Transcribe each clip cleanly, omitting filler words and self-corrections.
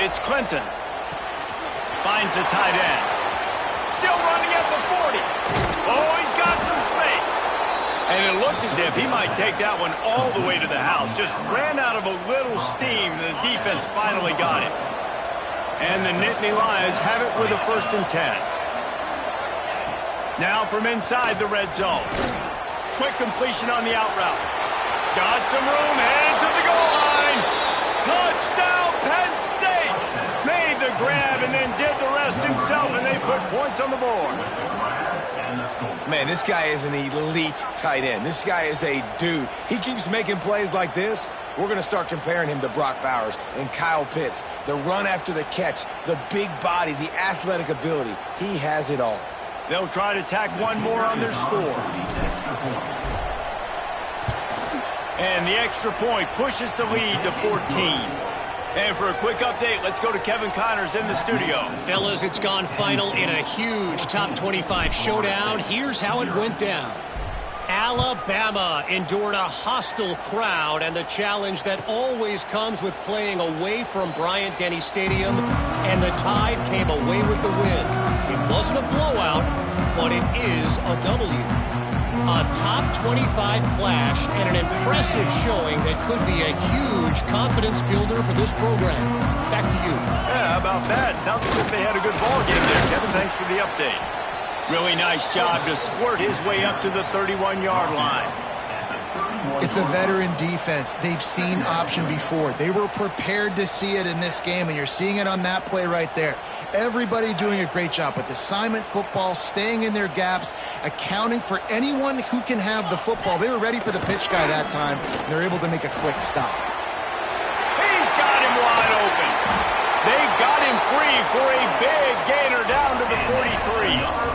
It's Clinton. Finds the tight end. Still running at the 40. Oh, he's got some space. And it looked as if he might take that one all the way to the house. Just ran out of a little steam, and the defense finally got it. And the Nittany Lions have it with a 1st and 10. Now from inside the red zone. Quick completion on the out route. Got some room, headed to the goal line. Touchdown, Penn State! Made the grab and then did the rest himself, and they put points on the board. Man, this guy is an elite tight end. This guy is a dude. He keeps making plays like this. We're going to start comparing him to Brock Bowers and Kyle Pitts. The run after the catch, the big body, the athletic ability. He has it all. They'll try to tack one more on their score. And the extra point pushes the lead to 14. And for a quick update, let's go to Kevin Connors in the studio. Fellas, it's gone final in a huge top 25 showdown. Here's how it went down. Alabama endured a hostile crowd and the challenge that always comes with playing away from Bryant-Denny Stadium, and the Tide came away with the win. It wasn't a blowout, but it is a W. A top 25 clash and an impressive showing that could be a huge confidence builder for this program. Back to you. Yeah, how about that? Sounds as if they had a good ball game there, Kevin. Thanks for the update. Really nice job to squirt his way up to the 31-yard line. It's a veteran defense. They've seen option before. They were prepared to see it in this game, and you're seeing it on that play right there. Everybody doing a great job with assignment football, staying in their gaps, accounting for anyone who can have the football. They were ready for the pitch guy that time, and they're able to make a quick stop. He's got him wide open. They got him free for a big gainer down to the 43.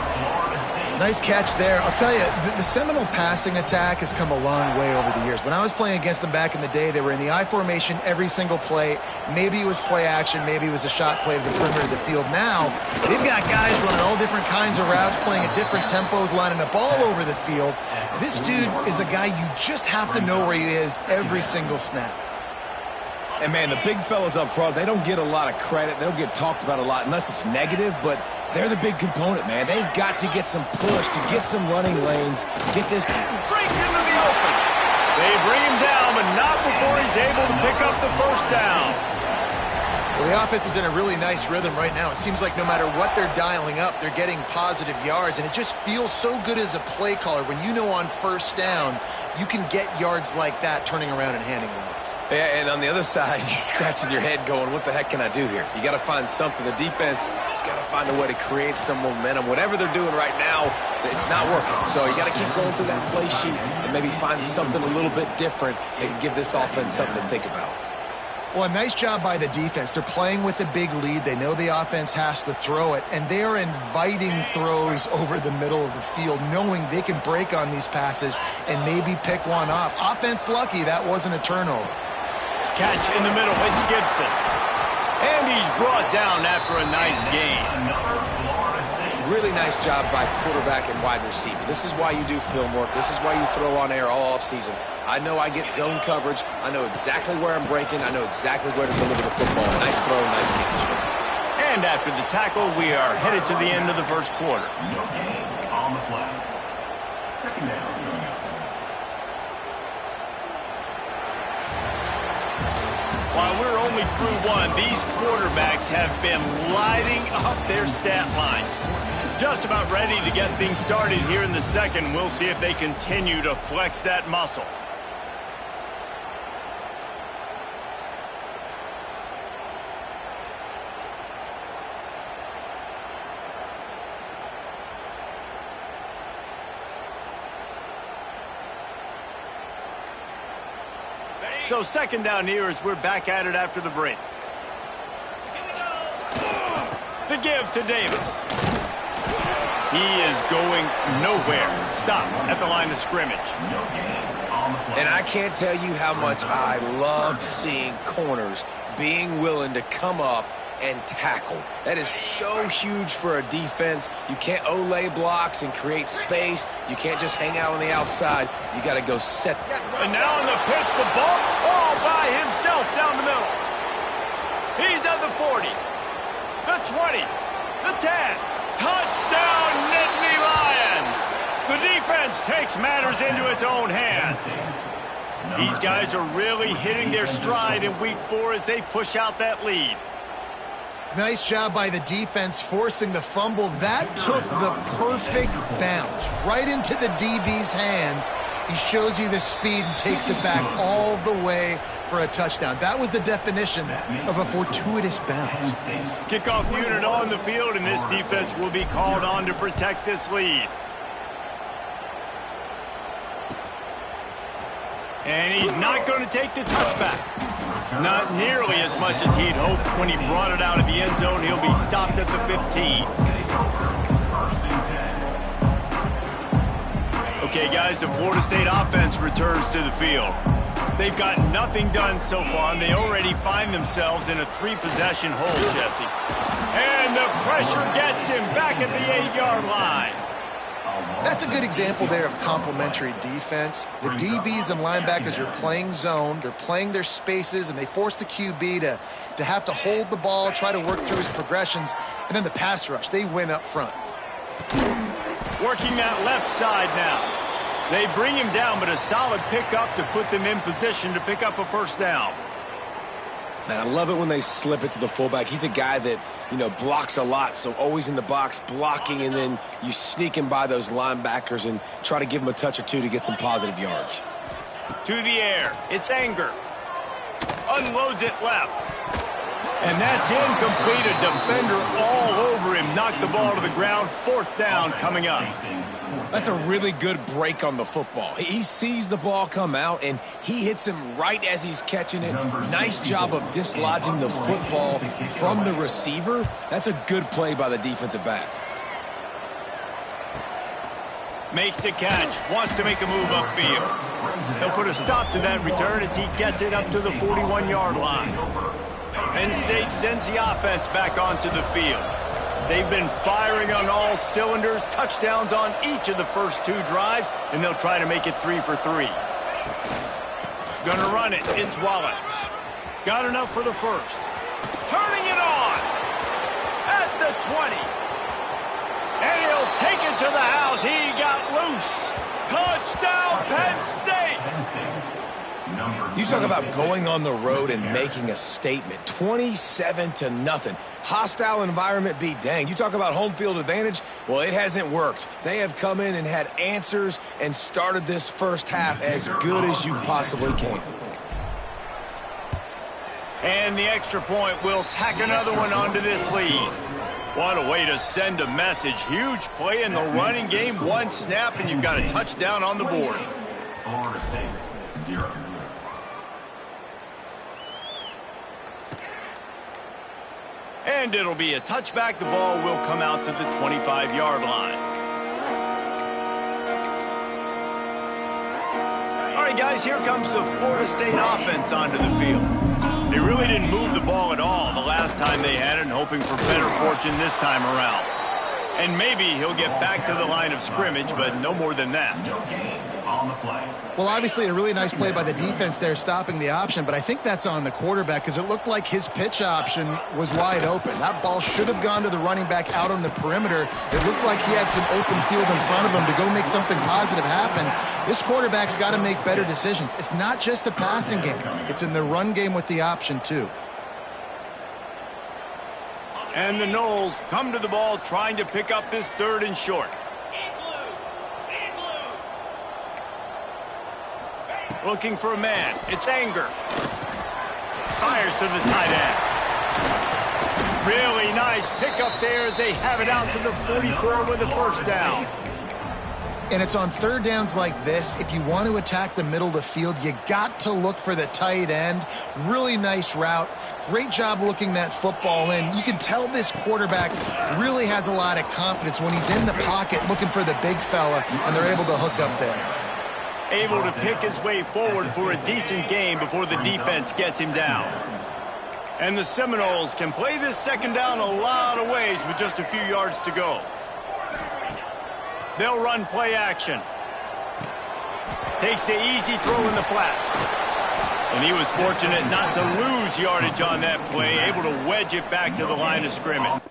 Nice catch there. I'll tell you, the Seminole passing attack has come a long way over the years. When I was playing against them back in the day, they were in the I formation every single play. Maybe it was play action. Maybe it was a shot play to the perimeter of the field. Now, they've got guys running all different kinds of routes, playing at different tempos, lining up all over the field. This dude is a guy you just have to know where he is every single snap. And, man, the big fellas up front, they don't get a lot of credit. They don't get talked about a lot unless it's negative, but they're the big component, man. They've got to get some push, to get some running lanes, get this. Breaks into the open. They bring him down, but not before he's able to pick up the 1st down. Well, the offense is in a really nice rhythm right now. It seems like no matter what they're dialing up, they're getting positive yards, and it just feels so good as a play caller when you know on 1st down you can get yards like that turning around and handing it off. Yeah, and on the other side, you're scratching your head going, what the heck can I do here? You got to find something. The defense has got to find a way to create some momentum. Whatever they're doing right now, it's not working. So you got to keep going through that play sheet and maybe find something a little bit different that can give this offense something to think about. Well, a nice job by the defense. They're playing with a big lead. They know the offense has to throw it, and they are inviting throws over the middle of the field, knowing they can break on these passes and maybe pick one off. Offense lucky that wasn't a turnover. Catch in the middle, it's Gibson. And he's brought down after a nice gain. Really nice job by quarterback and wide receiver. This is why you do film work. This is why you throw on air all offseason. I know I get zone coverage. I know exactly where I'm breaking. I know exactly where to deliver the football. Nice throw, nice catch. And after the tackle, we are headed to the end of the 1st quarter. On the play. 2nd down. While we're only through one, these quarterbacks have been lighting up their stat line. Just about ready to get things started here in the 2nd. We'll see if they continue to flex that muscle. So 2nd down here as we're back at it after the break. The give to Davis. He is going nowhere. Stop at the line of scrimmage. And I can't tell you how much I love seeing corners being willing to come up and tackle. That is so huge for a defense. You can't olay blocks and create space. You can't just hang out on the outside. You got to go set. And now in the pitch, the ball all by himself down the middle. He's at the 40, the 20, the 10. Touchdown, Nittany Lions! The defense takes matters into its own hands. These guys are really hitting their stride in week 4 as they push out that lead. Nice job by the defense forcing the fumble. That took the perfect bounce right into the DB's hands. He shows you the speed and takes it back all the way for a touchdown. That was the definition of a fortuitous bounce. Kickoff unit on the field, and this defense will be called on to protect this lead. And he's not going to take the touchback. Not nearly as much as he'd hoped when he brought it out of the end zone. He'll be stopped at the 15. Okay, guys, the Florida State offense returns to the field. They've got nothing done so far, and they already find themselves in a 3-possession hole, Jesse. And the pressure gets him back at the 8-yard line. That's a good example there of complementary defense. The DBs and linebackers are playing zone, they're playing their spaces, and they force the QB to have to hold the ball, try to work through his progressions, and then the pass rush, they win up front. Working that left side now. They bring him down, but a solid pickup to put them in position to pick up a first down. And I love it when they slip it to the fullback. He's a guy that, blocks a lot, so always in the box blocking, and then you sneak him by those linebackers and try to give him a touch or two to get some positive yards. To the air. It's Anger. Unloads it left. And that's incomplete. A defender all over him. Knocked the ball to the ground. 4th down coming up. That's a really good break on the football. He sees the ball come out, and he hits him right as he's catching it. Nice job of dislodging the football from the receiver. That's a good play by the defensive back. Makes the catch. Wants to make a move upfield. They'll put a stop to that return as he gets it up to the 41-yard line. Penn State sends the offense back onto the field. They've been firing on all cylinders, touchdowns on each of the first 2 drives, and they'll try to make it 3 for 3. Gonna run it. It's Wallace. Got enough for the first. Turning it on at the 20. And he'll take it to the house. He got loose. Touchdown, Penn State. You talk about going on the road and making a statement. 27-0. Hostile environment be danged. You talk about home field advantage. Well, it hasn't worked. They have come in and had answers and started this first half as good as you possibly can. And the extra point will tack another one onto this lead. What a way to send a message. Huge play in the running game. 1 snap, and you've got a touchdown on the board. Florida State, 0. And it'll be a touchback. The ball will come out to the 25-yard line. All right, guys, here comes the Florida State offense onto the field. They really didn't move the ball at all the last time they had it, and hoping for better fortune this time around. And maybe he'll get back to the line of scrimmage, but no more than that. On the play. Well, obviously a really nice play by the defense there stopping the option, but I think that's on the quarterback because it looked like his pitch option was wide open. That ball should have gone to the running back out on the perimeter. It looked like he had some open field in front of him to go make something positive happen. This quarterback's got to make better decisions. It's not just the passing game. It's in the run game with the option, too. And the Noles come to the ball trying to pick up this 3rd and short. Looking for a man. It's Anger. Fires to the tight end. Really nice pickup there as they have it out to the 44 with a first down. And it's on 3rd downs like this. If you want to attack the middle of the field, you got to look for the tight end. Really nice route. Great job looking that football in. You can tell this quarterback really has a lot of confidence when he's in the pocket looking for the big fella, and they're able to hook up there. Able to pick his way forward for a decent game before the defense gets him down. And the Seminoles can play this 2nd down a lot of ways with just a few yards to go. They'll run play action. Takes the easy throw in the flat. And he was fortunate not to lose yardage on that play, able to wedge it back to the line of scrimmage.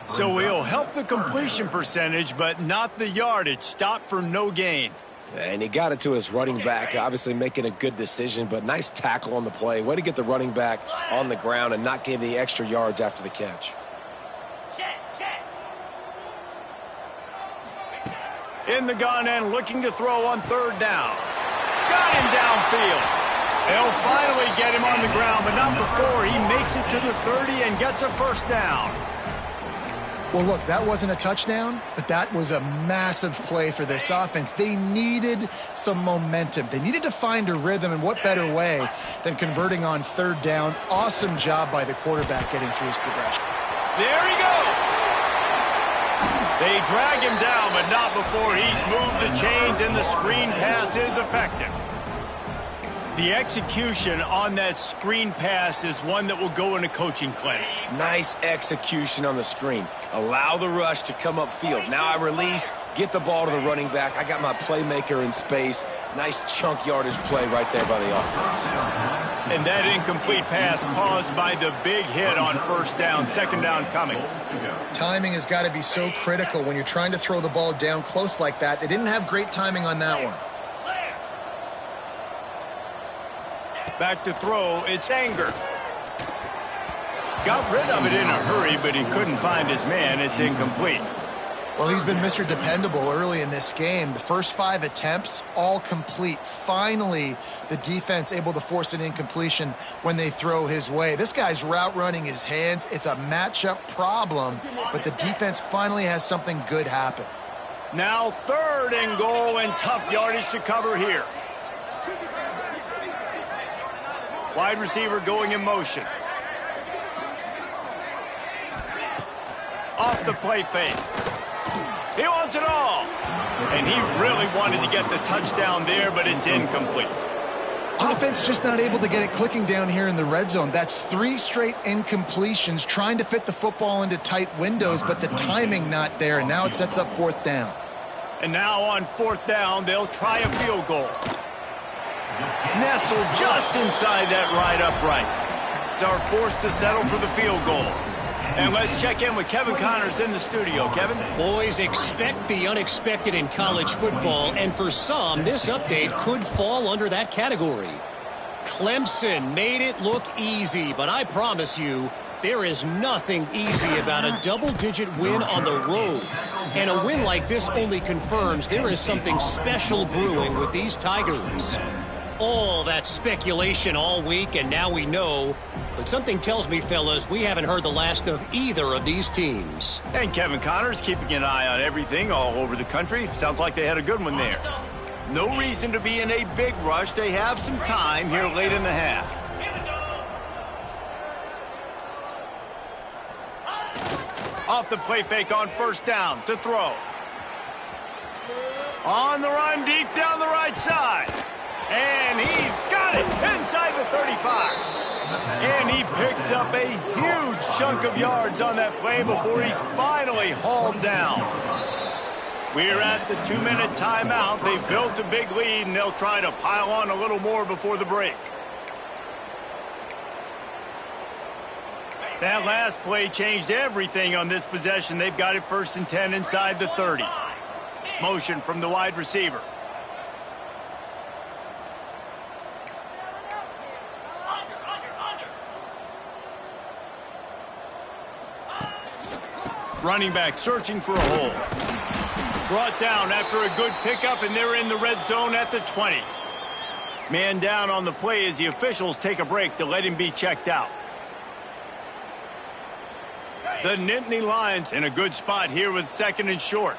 So he'll help the completion percentage, but not the yardage. Stop for no gain. And he got it to his running back, obviously making a good decision, but nice tackle on the play. Way to get the running back on the ground and not give the extra yards after the catch. In the gun and looking to throw on third down. Got him downfield. They'll finally get him on the ground, but not before he makes it to the 30 and gets a first down. Well, look, that wasn't a touchdown, but that was a massive play for this offense. They needed some momentum. They needed to find a rhythm, and what better way than converting on third down. Awesome job by the quarterback getting through his progression. There he goes. They drag him down, but not before he's moved the chains, and the screen pass is effective. The execution on that screen pass is one that will go in a coaching clinic. Nice execution on the screen. Allow the rush to come upfield. Now I release, get the ball to the running back. I got my playmaker in space. Nice chunk yardage play right there by the offense. And that incomplete pass caused by the big hit on first down, second down coming. Timing has got to be so critical when you're trying to throw the ball down close like that. They didn't have great timing on that one. Back to throw, it's Anger. Got rid of it in a hurry, but he couldn't find his man. It's incomplete. Well, he's been Mr. Dependable early in this game. The first 5 attempts, all complete. Finally, the defense able to force an incompletion when they throw his way. This guy's route running his hands. It's a matchup problem, but the defense finally has something good happen. Now 3rd and goal, and tough yardage to cover here. Wide receiver going in motion. Off the play fake. He wants it all. And he really wanted to get the touchdown there, but it's incomplete. Offense just not able to get it clicking down here in the red zone. That's 3 straight incompletions, trying to fit the football into tight windows, but the timing not there, and now it sets up 4th down. And now on 4th down, they'll try a field goal. Nestled just inside that right upright. Are forced to settle for the field goal. And let's check in with Kevin Connors in the studio. Kevin? Boys, expect the unexpected in college football, and for some, this update could fall under that category. Clemson made it look easy, but I promise you, there is nothing easy about a double-digit win on the road. And a win like this only confirms there is something special brewing with these Tigers. all that speculation all week, and now we know. But something tells me, fellas, we haven't heard the last of either of these teams. And Kevin Connors keeping an eye on everything all over the country. Sounds like they had a good one there. No reason to be in a big rush. They have some time here late in the half. Off the play fake on first down to throw. On the run deep down the right side. And he's got it inside the 35. And he picks up a huge chunk of yards on that play before he's finally hauled down. We're at the 2-minute timeout. They've built a big lead, and they'll try to pile on a little more before the break. That last play changed everything on this possession. They've got it 1st and 10 inside the 30. Motion from the wide receiver. Running back searching for a hole. Brought down after a good pickup, and they're in the red zone at the 20. Man down on the play as the officials take a break to let him be checked out. The Nittany Lions in a good spot here with 2nd and short.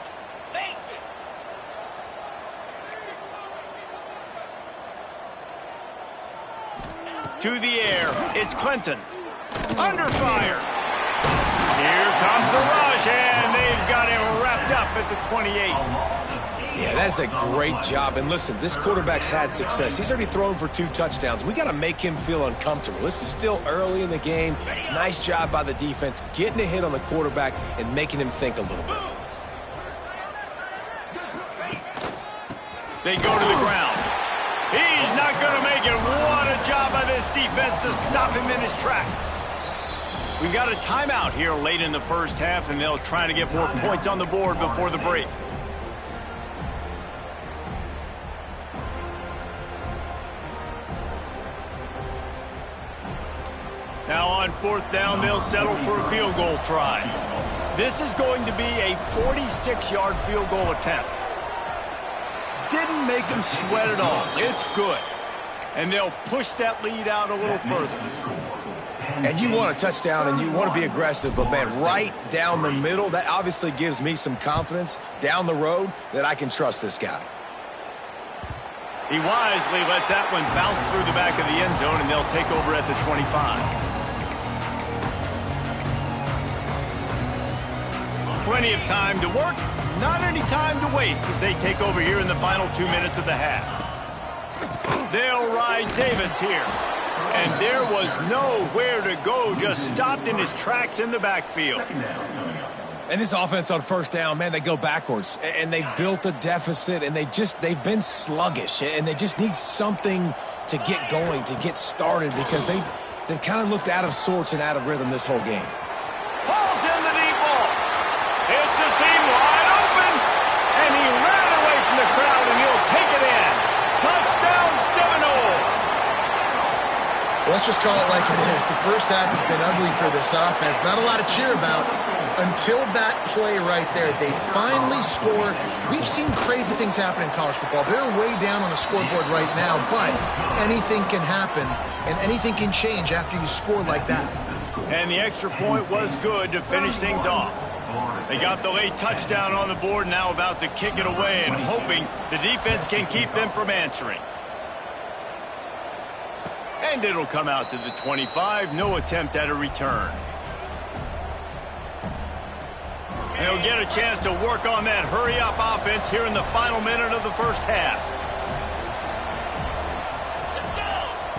To the air, it's Clinton. Under fire. Here comes the rush, and they've got him wrapped up at the 28. Yeah, that's a great job. And listen, this quarterback's had success. He's already thrown for 2 touchdowns. We got to make him feel uncomfortable. This is still early in the game. Nice job by the defense, getting a hit on the quarterback and making him think a little bit. They go to the ground. He's not going to make it. What a job by this defense to stop him in his tracks. We've got a timeout here late in the first half, and they'll try to get more points on the board before the break. Now on 4th down, they'll settle for a field goal try. This is going to be a 46-yard field goal attempt. Didn't make them sweat at all. It's good. And they'll push that lead out a little further. And you want a touchdown and you want to be aggressive, but, man, right down the middle, that obviously gives me some confidence down the road that I can trust this guy. He wisely lets that one bounce through the back of the end zone, and they'll take over at the 25. Plenty of time to work, not any time to waste as they take over here in the final 2 minutes of the half. They'll ride Davis here. And there was nowhere to go, just stopped in his tracks in the backfield. And this offense on 1st down, man, they go backwards. And they've built a deficit, and they've been sluggish. And they just need something to get going, to get started, because they've kind of looked out of sorts and out of rhythm this whole game. Ball's in the deep ball. It's a seam wide open. And he ran away from the crowd, and he'll take it in. Touchdown, Seminoles. Let's just call it like it is. The first half has been ugly for this offense. Not a lot to cheer about until that play right there. They finally score. We've seen crazy things happen in college football. They're way down on the scoreboard right now, but anything can happen, and anything can change after you score like that. And the extra point was good to finish things off. They got the late touchdown on the board, now about to kick it away and hoping the defense can keep them from answering. And it'll come out to the 25. No attempt at a return. They'll get a chance to work on that hurry-up offense here in the final minute of the first half.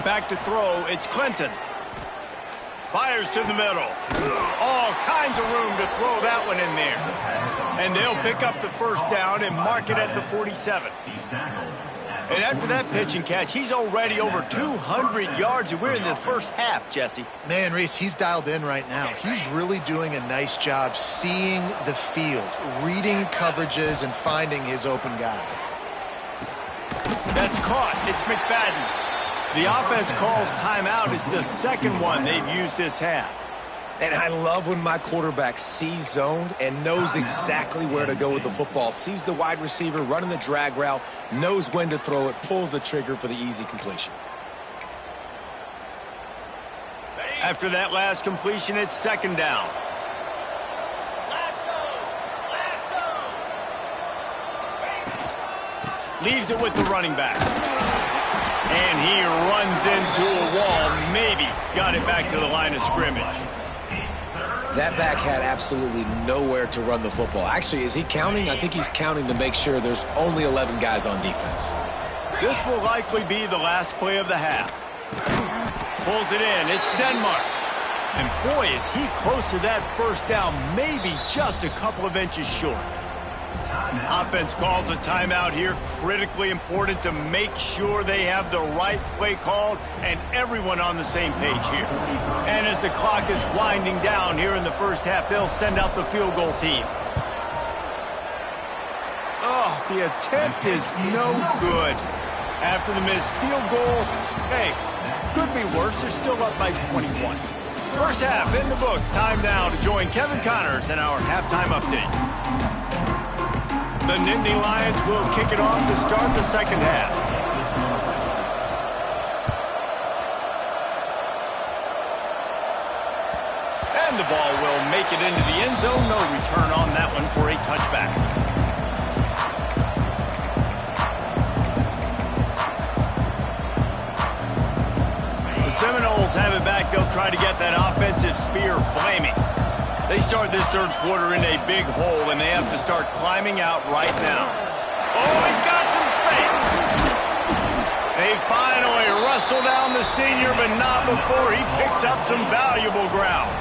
Back to throw, it's Clinton. Fires to the middle. All kinds of room to throw that one in there. And they'll pick up the first down and mark it at the 47. And after that pitch and catch, he's already over 200 yards, and we're in the first half, Jesse. Man, Reese, he's dialed in right now. He's really doing a nice job seeing the field, reading coverages, and finding his open guy. That's caught. It's McFadden. The offense calls timeout. It's the second one they've used this half. And I love when my quarterback sees zoned and knows exactly where to go with the football. Sees the wide receiver running the drag route, knows when to throw it, pulls the trigger for the easy completion. After that last completion, it's second down. Leaves it with the running back. And he runs into a wall. Maybe got it back to the line of scrimmage. That back had absolutely nowhere to run the football. Actually, is he counting? I think he's counting to make sure there's only 11 guys on defense. This will likely be the last play of the half. Pulls it in. It's Denmark. And boy, is he close to that first down, maybe just a couple of inches short. Offense calls a timeout here. Critically important to make sure they have the right play called and everyone on the same page here. And as the clock is winding down here in the first half, they'll send out the field goal team. Oh, the attempt is no good. After the missed field goal, hey, could be worse. They're still up by 21. First half in the books. Time now to join Kevin Connors in our halftime update. The Nittany Lions will kick it off to start the second half. And the ball will make it into the end zone. No return on that one for a touchback. The Seminoles have it back. They'll try to get that offensive spear flaming. They start this third quarter in a big hole, and they have to start climbing out right now. Oh, he's got some space. They finally wrestle down the senior, but not before he picks up some valuable ground.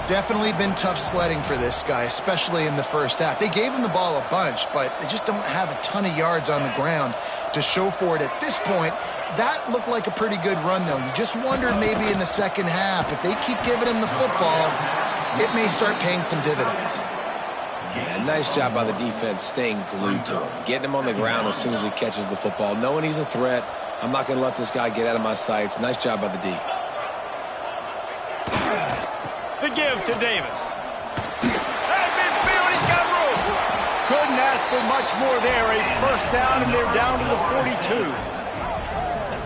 Definitely been tough sledding for this guy, especially in the first half. They gave him the ball a bunch, but they just don't have a ton of yards on the ground to show for it at this point. That looked like a pretty good run, though. You just wondered maybe in the second half, if they keep giving him the football, it may start paying some dividends. Yeah, nice job by the defense staying glued to him. Getting him on the ground as soon as he catches the football. Knowing he's a threat, I'm not going to let this guy get out of my sights. Nice job by the D. The give to Davis. At midfield, he's got room. Couldn't ask for much more there. A first down, and they're down to the 42.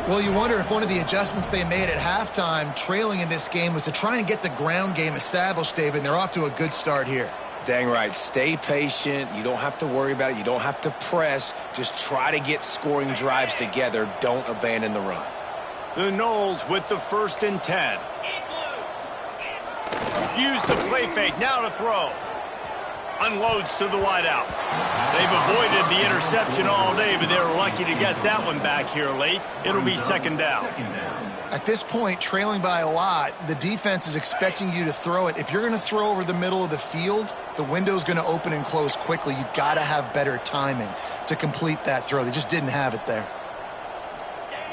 Well, you wonder if one of the adjustments they made at halftime, trailing in this game, was to try and get the ground game established, David, and they're off to a good start here. Dang right. Stay patient. You don't have to worry about it. You don't have to press. Just try to get scoring drives together. Don't abandon the run. The Noles with the 1st and 10. Use the play fake. Now to throw. Unloads to the wideout. They've avoided the interception all day, but they're lucky to get that one back here late. It'll be second down. At this point, trailing by a lot, the defense is expecting you to throw it. If you're going to throw over the middle of the field, the window's going to open and close quickly. You've got to have better timing to complete that throw. They just didn't have it there.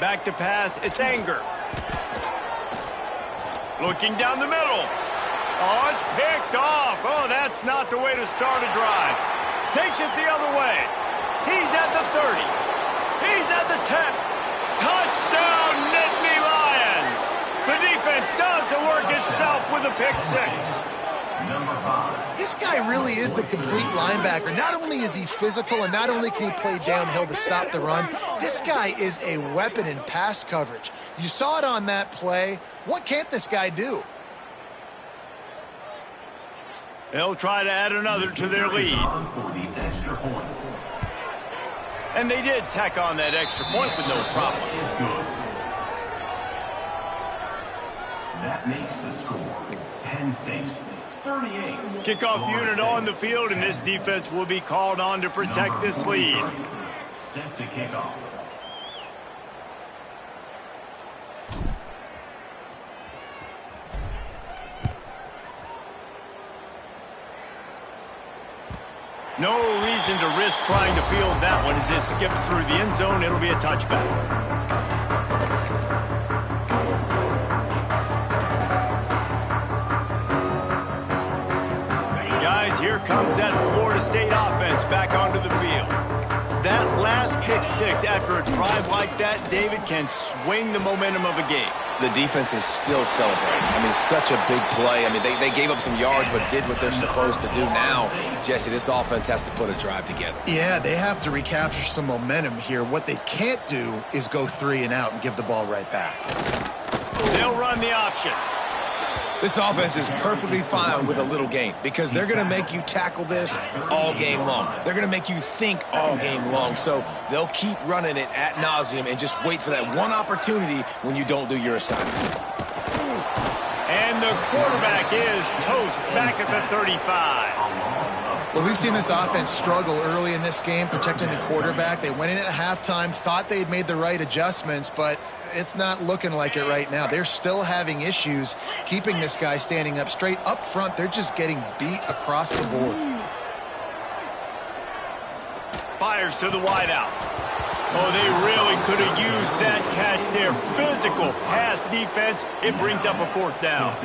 Back to pass. It's Anger. Looking down the middle. Oh, it's picked off. Oh, that's not the way to start a drive. Takes it the other way. He's at the 30. He's at the 10. Touchdown, Nittany Lions. The defense does the work itself with a pick six. This guy really is the complete linebacker. Not only is he physical and not only can he play downhill to stop the run, this guy is a weapon in pass coverage. You saw it on that play. What can't this guy do? They'll try to add another to their lead. And they did tack on that extra point with no problem. That makes the score Penn State 38. Kickoff unit on the field, and this defense will be called on to protect this lead. Set to kick off. No reason to risk trying to field that one as it skips through the end zone. It'll be a touchback. Guys, here comes that Florida State offense back onto the field. That last pick six after a drive like that, David, can swing the momentum of a game. The defense is still celebrating. I mean, such a big play. I mean, they gave up some yards but did what they're supposed to do. Now, Jesse, this offense has to put a drive together. Yeah, they have to recapture some momentum here. What they can't do is go 3 and out and give the ball right back. They'll run the option. This offense is perfectly fine with a little game because they're going to make you tackle this all game long. They're going to make you think all game long. So they'll keep running it ad nauseum and just wait for that one opportunity when you don't do your assignment. And the quarterback is toast back at the 35. Well, we've seen this offense struggle early in this game, protecting the quarterback. They went in at halftime, thought they'd made the right adjustments, but it's not looking like it right now. They're still having issues keeping this guy standing up straight. Up front, they're just getting beat across the board. Fires to the wideout. Oh, they really could have used that catch there. Physical pass defense. It brings up a 4th down.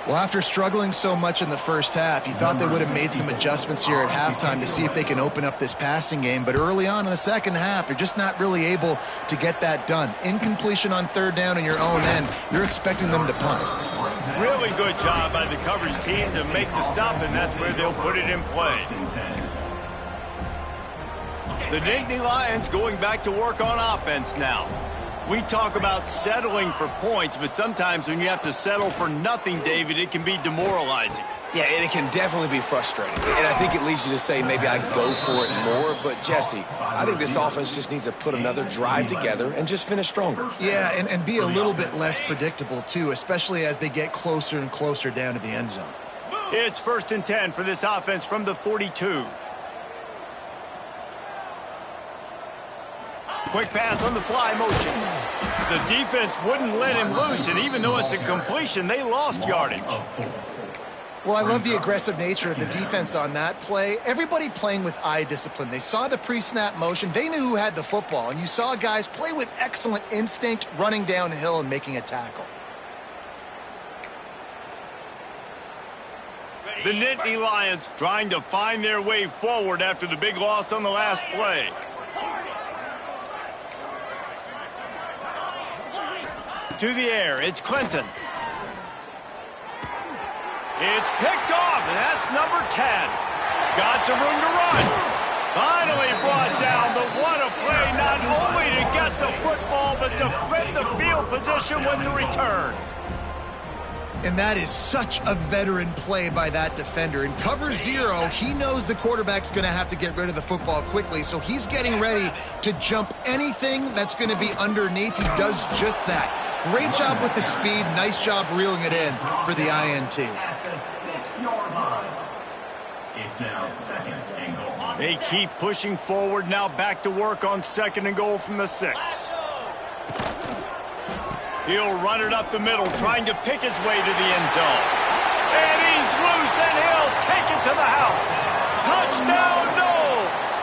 Well, after struggling so much in the first half, you thought they would have made some adjustments here at halftime to see if they can open up this passing game. But early on in the second half, they're just not really able to get that done. Incompletion on 3rd down in your own end, you're expecting them to punt. Really good job by the coverage team to make the stop, and that's where they'll put it in play. The Nittany Lions going back to work on offense now. We talk about settling for points, but sometimes when you have to settle for nothing, David, it can be demoralizing. Yeah, and it can definitely be frustrating. And I think it leads you to say maybe I go for it more. But, Jesse, I think this offense just needs to put another drive together and just finish stronger. Yeah, and be a little bit less predictable, too, especially as they get closer and closer down to the end zone. It's 1st and 10 for this offense from the 42. Quick pass on the fly motion. The defense wouldn't let him loose, and even though it's a completion, they lost yardage. Well, I love the aggressive nature of the defense on that play. Everybody playing with eye discipline. They saw the pre-snap motion. They knew who had the football, and you saw guys play with excellent instinct, running downhill and making a tackle. The Nittany Lions trying to find their way forward after the big loss on the last play. To the air, it's Clinton. It's picked off, and that's number 10. Got some room to run. Finally brought down, but what a play, not only to get the football, but to flip the field position with the return. And that is such a veteran play by that defender. In cover 0, he knows the quarterback's going to have to get rid of the football quickly, so he's getting ready to jump anything that's going to be underneath. He does just that. Great job with the speed. Nice job reeling it in for the INT. They keep pushing forward, now back to work on 2nd and goal from the 6. He'll run it up the middle, trying to pick his way to the end zone. And he's loose, and he'll take it to the house. Touchdown, Knowles!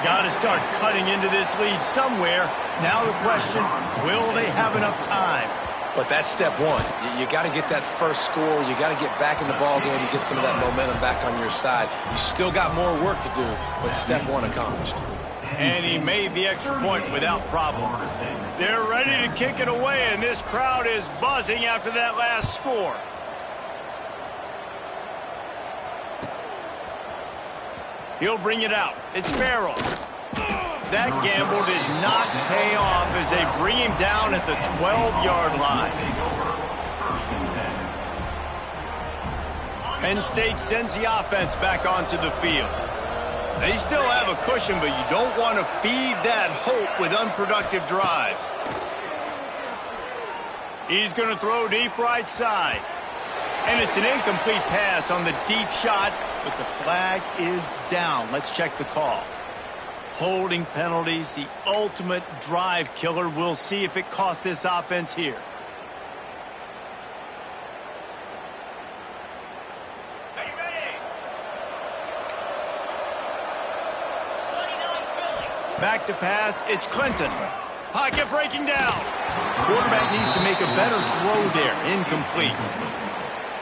Got to start cutting into this lead somewhere. Now the question, will they have enough time? But that's step one. You got to get that first score. You got to get back in the ball game and get some of that momentum back on your side. You still got more work to do, but step 1 accomplished. And he made the extra point without problem. They're ready to kick it away, and this crowd is buzzing after that last score. He'll bring it out. It's Farrell. That gamble did not pay off as they bring him down at the 12-yard line. Penn State sends the offense back onto the field. They still have a cushion, but you don't want to feed that hope with unproductive drives. He's going to throw deep right side. And it's an incomplete pass on the deep shot, but the flag is down. Let's check the call. Holding penalties, the ultimate drive killer. We'll see if it costs this offense here. Back to pass, it's Clinton. Pocket breaking down. Quarterback needs to make a better throw there. Incomplete.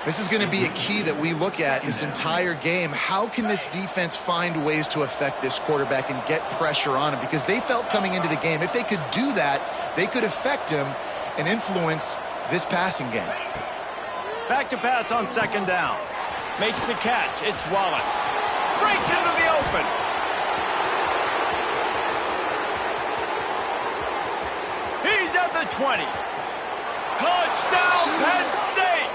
This is going to be a key that we look at this entire game. How can this defense find ways to affect this quarterback and get pressure on him? Because they felt coming into the game, if they could do that, they could affect him and influence this passing game. Back to pass on second down. Makes the catch. It's Wallace. Breaks into the open. He's at the 20. Touchdown, Penn State!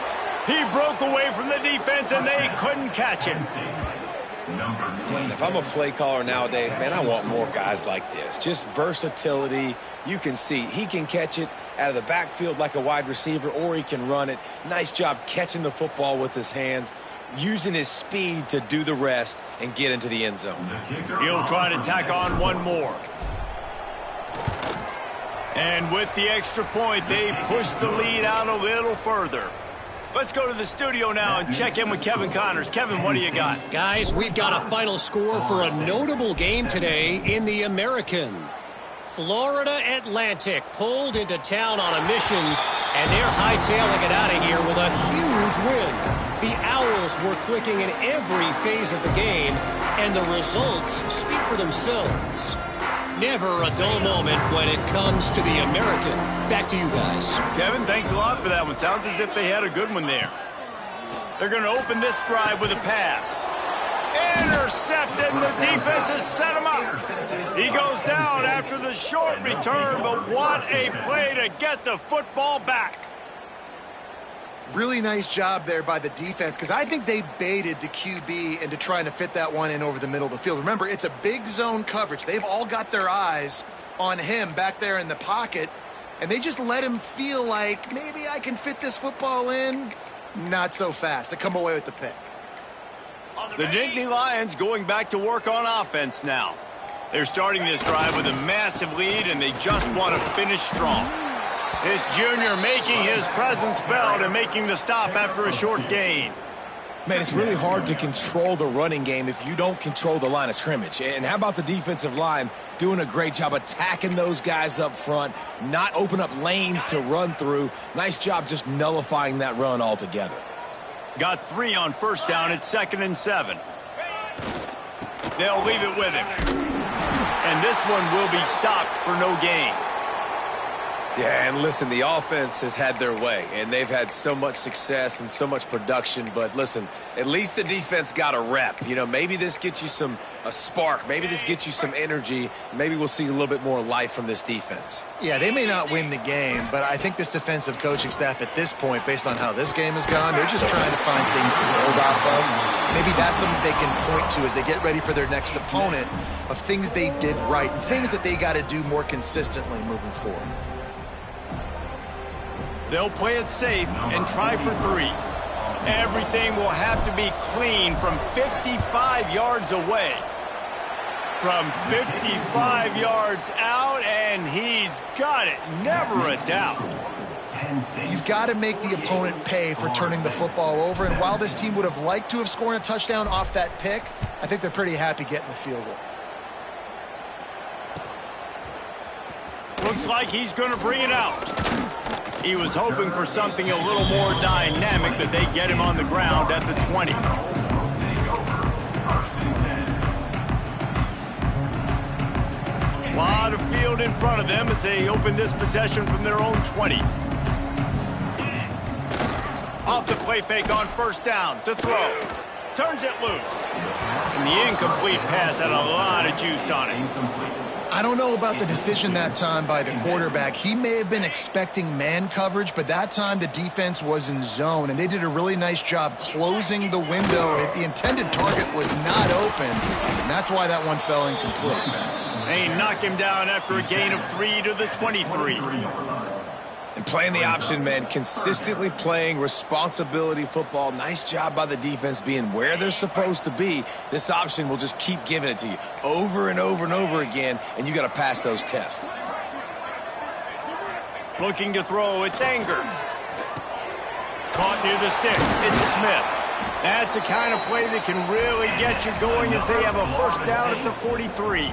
He broke away from the defense, and they couldn't catch him. Man, if I'm a play caller nowadays, man, I want more guys like this. Just versatility. You can see he can catch it out of the backfield like a wide receiver, or he can run it. Nice job catching the football with his hands, using his speed to do the rest and get into the end zone. He'll try to tack on one more. And with the extra point, they push the lead out a little further. Let's go to the studio now and check in with Kevin Connors. Kevin, what do you got? Guys, we've got a final score for a notable game today in the American. Florida Atlantic pulled into town on a mission, and they're hightailing it out of here with a huge win. The Owls were clicking in every phase of the game, and the results speak for themselves. Never a dull moment when it comes to the American. Back to you guys. Kevin, thanks a lot for that one. Sounds as if they had a good one there. They're going to open this drive with a pass. Intercepted, and the defense has set him up. He goes down after the short return, but what a play to get the football back. Really nice job there by the defense, because I think they baited the QB into trying to fit that one in over the middle of the field. Remember, it's a big zone coverage. They've all got their eyes on him back there in the pocket, and they just let him feel like, maybe I can fit this football in. Not so fast. They come away with the pick. The Nittany Lions going back to work on offense now. They're starting this drive with a massive lead, and they just want to finish strong. This junior making his presence felt and making the stop after a short gain. Man, it's really hard to control the running game if you don't control the line of scrimmage. And how about the defensive line doing a great job attacking those guys up front, not open up lanes to run through. Nice job just nullifying that run altogether. Got 3 on first down. It's 2nd and 7. They'll leave it with him. And this one will be stopped for no gain. Yeah, and listen, the offense has had their way, and they've had so much success and so much production. But listen, at least the defense got a rep. You know, maybe this gets you a spark. Maybe this gets you some energy. Maybe we'll see a little bit more life from this defense. Yeah, they may not win the game, but I think this defensive coaching staff at this point, based on how this game has gone, they're just trying to find things to build off of. Maybe that's something they can point to as they get ready for their next opponent, of things they did right and things that they got to do more consistently moving forward. They'll play it safe and try for 3. Everything will have to be clean from 55 yards away. From 55 yards out, and he's got it. Never a doubt. You've got to make the opponent pay for turning the football over, and while this team would have liked to have scored a touchdown off that pick, I think they're pretty happy getting the field goal. Looks like he's going to bring it out. He was hoping for something a little more dynamic, but they get him on the ground at the 20. A lot of field in front of them as they open this possession from their own 20. Off the play fake on first down to throw. Turns it loose. And the incomplete pass had a lot of juice on it. I don't know about the decision that time by the quarterback. He may have been expecting man coverage, but that time the defense was in zone, and they did a really nice job closing the window. The intended target was not open, and that's why that one fell incomplete. They knock him down after a gain of 3 to the 23. And playing the option, man, consistently playing responsibility football. Nice job by the defense being where they're supposed to be. This option will just keep giving it to you over and over and over again, and you got to pass those tests. Looking to throw, it's Anger. Caught near the sticks, it's Smith. That's the kind of play that can really get you going as they have a first down at the 43.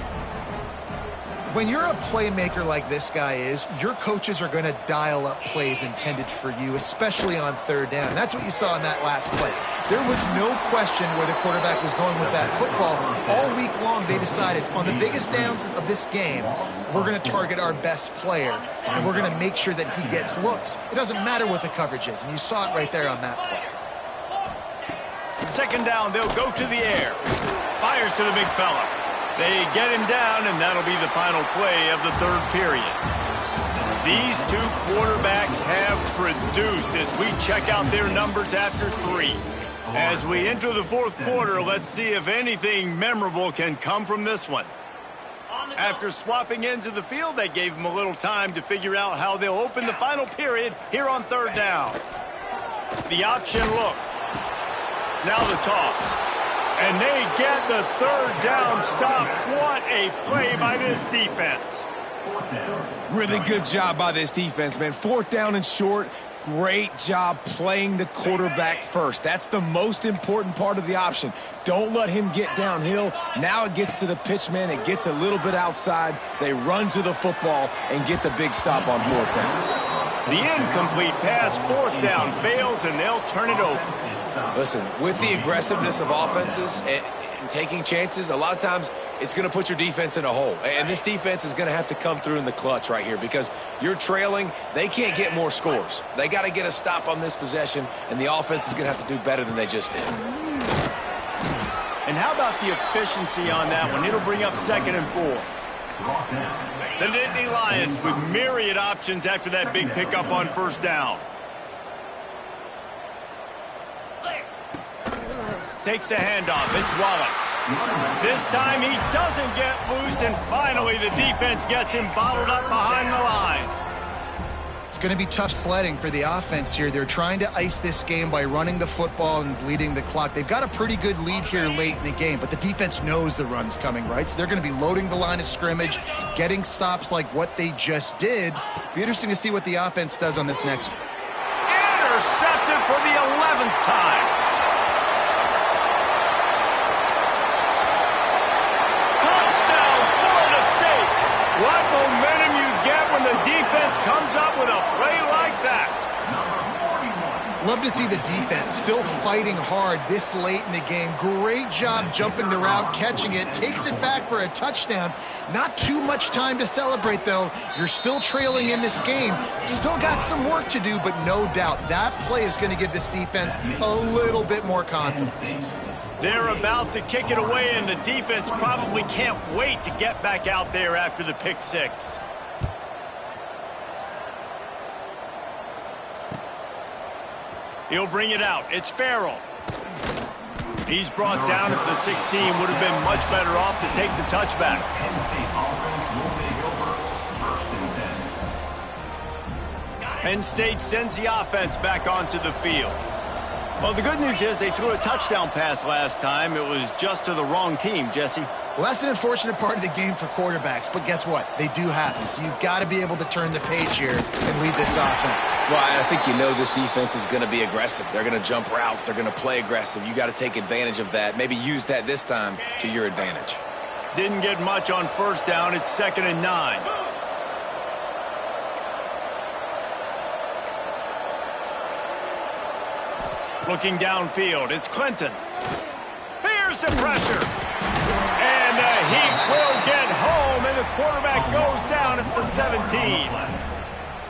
When you're a playmaker like this guy is, your coaches are going to dial up plays intended for you, especially on third down. That's what you saw in that last play. There was no question where the quarterback was going with that football. All week long, they decided on the biggest downs of this game, we're going to target our best player, and we're going to make sure that he gets looks. It doesn't matter what the coverage is, and you saw it right there on that play. Second down, they'll go to the air. Fires to the big fella. They get him down, and that'll be the final play of the third period. These two quarterbacks have produced as we check out their numbers after 3. As we enter the fourth quarter, let's see if anything memorable can come from this one. After swapping ends of the field, they gave them a little time to figure out how they'll open the final period here on third down. The option look. Now the toss. And they get the third down stop. What a play by this defense. Really good job by this defense, man. Fourth down and short. Great job playing the quarterback first. That's the most important part of the option. Don't let him get downhill. Now it gets to the pitch man. It gets a little bit outside. They run to the football and get the big stop on fourth down. The incomplete pass, fourth down, fails, and they'll turn it over. Listen, with the aggressiveness of offenses and taking chances, a lot of times it's going to put your defense in a hole. And this defense is going to have to come through in the clutch right here because you're trailing. They can't get more scores. They got to get a stop on this possession, and the offense is going to have to do better than they just did. And how about the efficiency on that one? It'll bring up 2nd and 4. The Nittany Lions with myriad options after that big pickup on first down. Takes the handoff. It's Wallace. This time he doesn't get loose, and finally the defense gets him bottled up behind the line. It's going to be tough sledding for the offense here. They're trying to ice this game by running the football and bleeding the clock. They've got a pretty good lead here late in the game, but the defense knows the run's coming, right? So they're going to be loading the line of scrimmage, getting stops like what they just did. Be interesting to see what the offense does on this next one. Intercepted for the 11th time. What momentum you get when the defense comes up with a play like that. Love to see the defense still fighting hard this late in the game. Great job jumping the route, catching it, takes it back for a touchdown. Not too much time to celebrate, though. You're still trailing in this game. Still got some work to do, but no doubt that play is going to give this defense a little bit more confidence. They're about to kick it away, and the defense probably can't wait to get back out there after the pick 6. He'll bring it out. It's Farrell. He's brought down at the 16. Would have been much better off to take the touchback. Penn State sends the offense back onto the field. Well, the good news is they threw a touchdown pass last time. It was just to the wrong team, Jesse. Well, that's an unfortunate part of the game for quarterbacks, but guess what? They do happen, so you've got to be able to turn the page here and lead this offense. Well, I think you know this defense is going to be aggressive. They're going to jump routes. They're going to play aggressive. You got to take advantage of that. Maybe use that this time to your advantage. Didn't get much on first down. It's 2nd and 9. Looking downfield, it's Clinton. Here's the pressure. And the Heat will get home, and the quarterback goes down at the 17.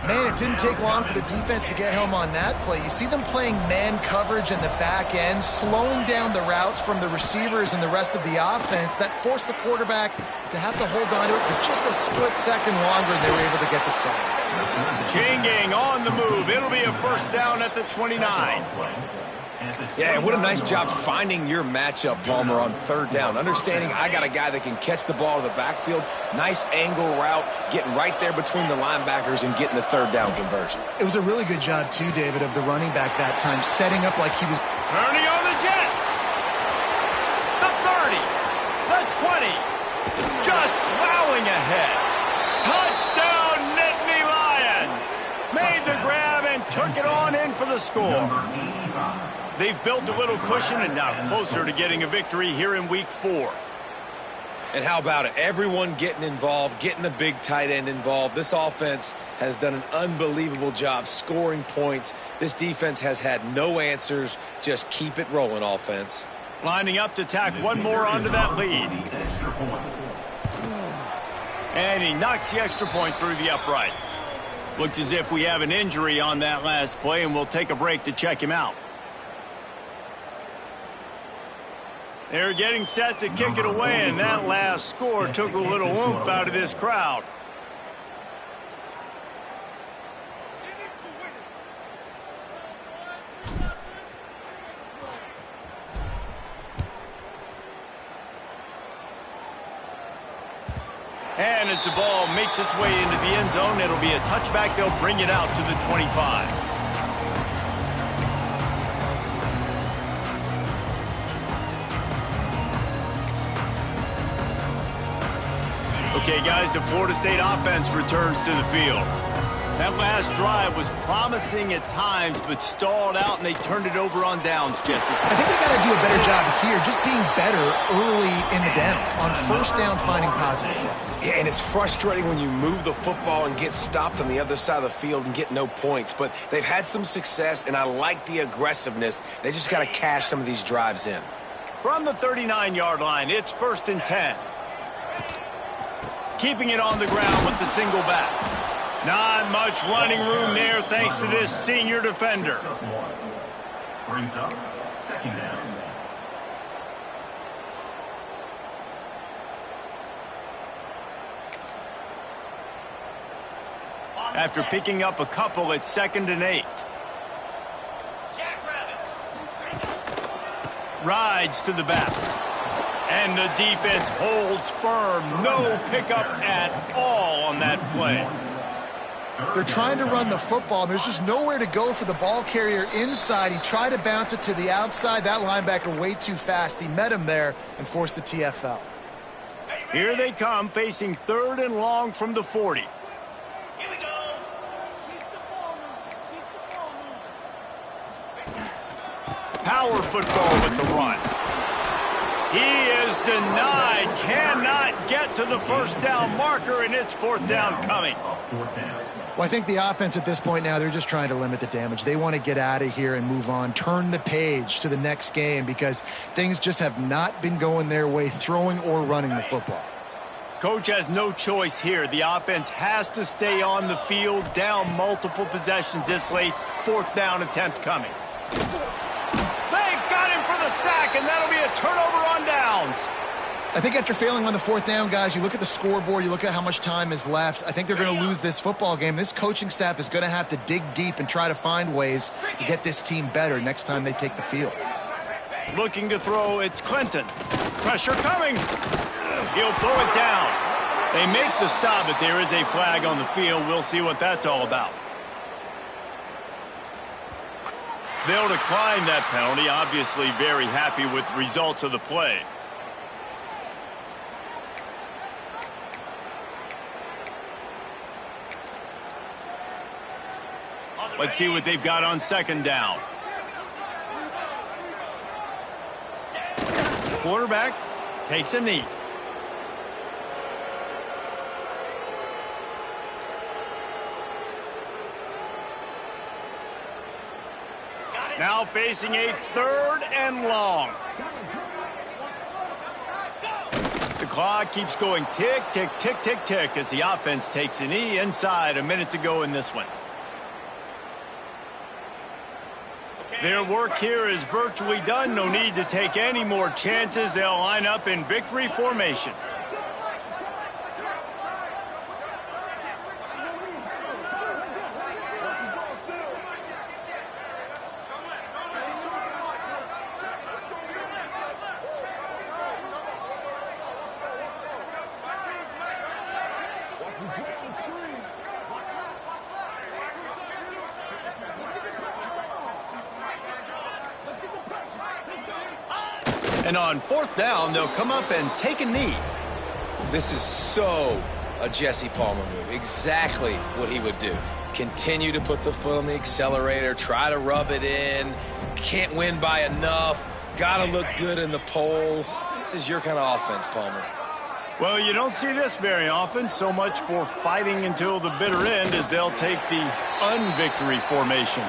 Man, it didn't take long for the defense to get home on that play. You see them playing man coverage in the back end, slowing down the routes from the receivers and the rest of the offense. That forced the quarterback to have to hold on to it for just a split second longer, and they were able to get the sack. Chain gang on the move. It'll be a first down at the 29. Yeah, what a nice job finding your matchup, Palmer, on third down. Understanding I got a guy that can catch the ball to the backfield. Nice angle route, getting right there between the linebackers and getting the third down conversion. It was a really good job, too, David, of the running back that time, setting up like he was... Turning on the Jets. The 30. The 20. Just plowing ahead. Touchdown, Nittany Lions. Made the grab and took it on in for the score. They've built a little cushion and now closer to getting a victory here in Week 4. And how about it? Everyone getting involved, getting the big tight end involved. This offense has done an unbelievable job scoring points. This defense has had no answers. Just keep it rolling, offense. Lining up to tack one more onto that lead. And he knocks the extra point through the uprights. Looks as if we have an injury on that last play, and we'll take a break to check him out. They're getting set to kick it away, and that last score took a little oomph out of this crowd. And as the ball makes its way into the end zone, it'll be a touchback. They'll bring it out to the 25. Okay, guys, the Florida State offense returns to the field. That last drive was promising at times, but stalled out, and they turned it over on downs, Jesse. I think we got to do a better job here, just being better early in the downs, on first down, finding positive plays. Yeah, and it's frustrating when you move the football and get stopped on the other side of the field and get no points. But they've had some success, and I like the aggressiveness. They just got to cash some of these drives in. From the 39-yard line, it's 1st and 10. Keeping it on the ground with the single back. Not much running room there thanks to this senior defender. Brings up 2nd down. After picking up a couple, it's 2nd and 8. Rides to the back. And the defense holds firm. No pickup at all on that play. They're trying to run the football. There's just nowhere to go for the ball carrier inside. He tried to bounce it to the outside. That linebacker way too fast. He met him there and forced the TFL. Here they come, facing 3rd and long from the 40. Here we go. Power football with the run. He is denied. Cannot get to the first down marker, and it's 4th down coming. Well, I think the offense at this point now, they're just trying to limit the damage. They want to get out of here and move on, turn the page to the next game because things just have not been going their way, throwing or running the football. Coach has no choice here. The offense has to stay on the field, down multiple possessions this late. 4th down attempt coming. They've got him for the sack, and that'll be a turnover on downs. I think after failing on the 4th down, guys, you look at the scoreboard, you look at how much time is left. I think they're going to lose this football game. This coaching staff is going to have to dig deep and try to find ways to get this team better next time they take the field. Looking to throw, it's Clinton. Pressure coming. He'll throw it down. They make the stop, but there is a flag on the field. We'll see what that's all about. They'll decline that penalty, obviously very happy with the results of the play. Let's see what they've got on 2nd down. Quarterback takes a knee. Now facing a 3rd and long. The clock keeps going tick, tick, tick, tick, tick as the offense takes a knee inside. A minute to go in this one. Their work here is virtually done. No need to take any more chances. They'll line up in victory formation. And on 4th down, they'll come up and take a knee. This is so a Jesse Palmer move. Exactly what he would do. Continue to put the foot on the accelerator, try to rub it in. Can't win by enough. Got to look good in the polls. This is your kind of offense, Palmer. Well, you don't see this very often. So much for fighting until the bitter end as they'll take the unvictory formation.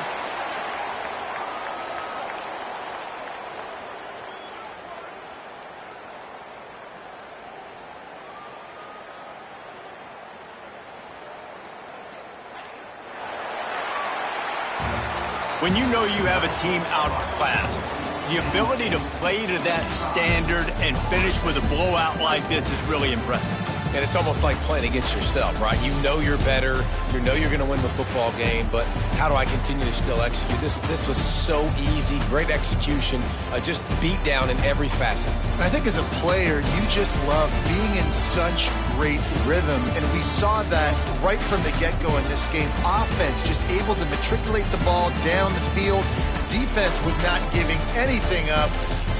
When you know you have a team outclassed, the ability to play to that standard and finish with a blowout like this is really impressive. And it's almost like playing against yourself, right? You know you're better. You know you're going to win the football game, but how do I continue to still execute? This was so easy, great execution, just beat down in every facet. I think as a player, you just love being in such great rhythm, and we saw that right from the get-go in this game. Offense just able to matriculate the ball down the field. Defense was not giving anything up.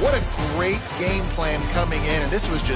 What a great game plan coming in, and this was just